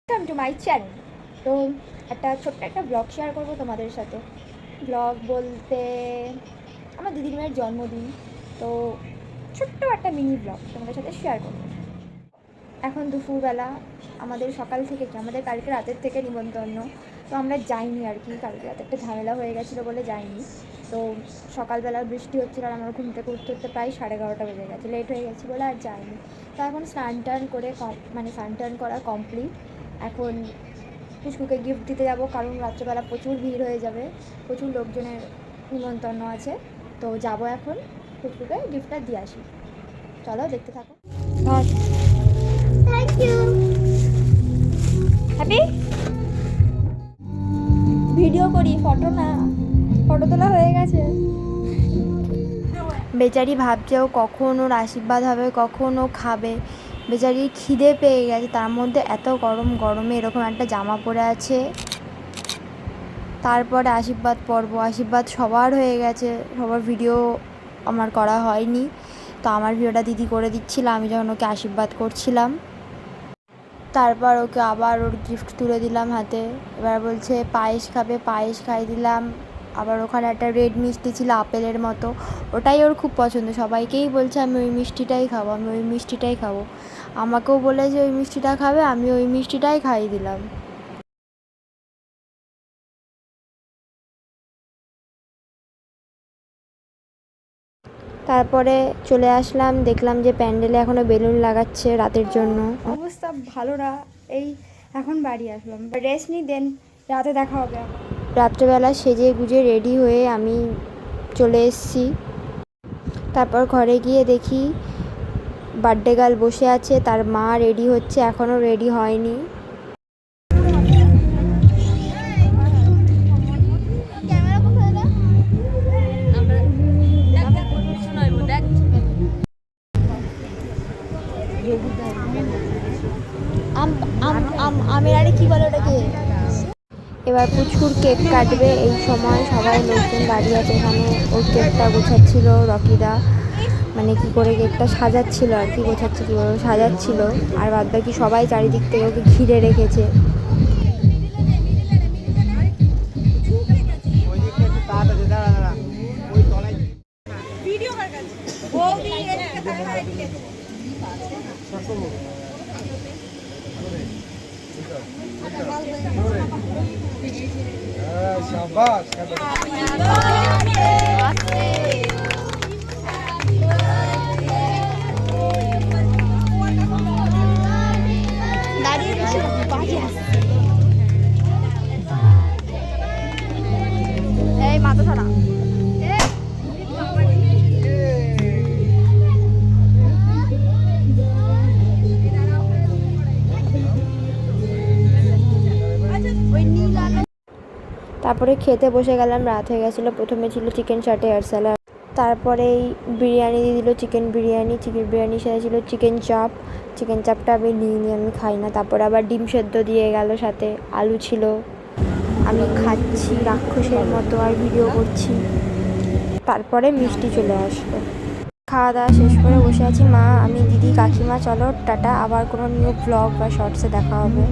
Welcome to my channel. তো ছোট্ট একটা ব্লগ শেয়ার করবো তোমাদের সাথে। ব্লগ বলতে আমার দিদির মেয়ের জন্মদিন, তো ছোট্ট একটা মিনি ব্লগ তোমাদের সাথে শেয়ার করবো। এখন দুপুরবেলা, আমাদের সকাল থেকে আমাদের কালকে রাতের থেকে নিমন্ত্রণ, তো আমরা যাইনি আর কি, কালকে রাতে একটা ঝামেলা হয়ে গেছিলো বলে যাইনি। তো সকালবেলা বৃষ্টি হচ্ছিলো আর আমার ঘুম থেকে উঠতে উঠতে প্রায় 11:30 বেজে গেছে, লেট হয়ে গেছে বলে আর যাইনি। তো এখন স্নান টান করে স্নান টান করা কমপ্লিট। এখন পুষ্কুকে গিফট দিতে যাব, কারণ রাত্রেবেলা প্রচুর ভিড় হয়ে যাবে, প্রচুর লোকজনের নিমন্ত্রণ আছে। তো যাব এখন পুষ্কুকে গিফটটা দিয়ে আসি। চলো দেখতে থাকো। Thank you. হ্যাপি ভিডিও করি, ফটো না, ফটো তোলা হয়ে গেছে। বেচারি ভাবছে ও কখন ওর আশীর্বাদ হবে, কখন ও খাবে। বেচারির খিদে পেয়ে গেছে, তার মধ্যে এত গরমে এরকম একটা জামা পরে আছে। তারপরে আশীর্বাদ সবার হয়ে গেছে, সবার ভিডিও আমার করা হয়নি। তো আমার ভিডিওটা দিদি করে দিচ্ছিল আমি যখন ওকে আশীর্বাদ করছিলাম। তারপর ওকে আবার ওর গিফট তুলে দিলাম হাতে। এবার বলছে পায়েস খাবে, পায়েস খাই দিলাম। আবার ওখানে একটা রেড মিষ্টি ছিল আপেলের মতো, ওটাই ওর খুব পছন্দ। সবাইকেই বলছে আমি ওই মিষ্টিটাই খাবো। আমাকেও বলেছে ওই মিষ্টিটা খাবে, আমি ওই মিষ্টিটাই খাইয়ে দিলাম। তারপরে চলে আসলাম, দেখলাম যে প্যান্ডেলে এখনও বেলুন লাগাচ্ছে রাতের জন্য। অবস্থা ভালো না, এই এখন বাড়ি আসলাম, রেস্ট নিই, দেন রাতে দেখা হবে। রাত্রেবেলা সেজে গুজে রেডি হয়ে আমি চলে এসেছি। তারপর ঘরে গিয়ে দেখি বার্থডে গার্ল বসে আছে, তার মা রেডি হচ্ছে, এখনও রেডি হয়নি। আমের আরে কি বলে ওটাকে। এবার পুচকুর কেক কাটবে, এই সময় সবাই লোকজন দাঁড়িয়ে আছে এখানে। ওর কেকটা গোছাচ্ছিল রকিদা, মানে কি করে কেকটা সাজাচ্ছিল আর কি, গোছাচ্ছে কীভাবে সাজাচ্ছিল। আর বাদ বাকি সবাই চারিদিক থেকে ওকে ঘিরে রেখেছে। এই মাথা ছাড়া তারপরে খেতে বসে গেলাম, রাত হয়ে গেছিলো। প্রথমে ছিল চিকেন চাটে আর স্যালাড, তারপরে বিরিয়ানি দিয়ে দিল, চিকেন বিরিয়ানির সাথে ছিল চিকেন চাপটা আমি নিইনি, আমি খাই না। তারপরে আবার ডিম সেদ্ধ দিয়ে গেল, সাথে আলু ছিল। আমি খাচ্ছি রাক্ষসের মতো আর ভিডিও করছি। তারপরে মিষ্টি চলে আসলো। খাওয়া দাওয়া শেষ করে বসে আছি, মা, আমি, দিদি, কাকিমা। চলো টাটা, আবার কোনো নিউ ব্লগ বা শর্টসে দেখা হবে।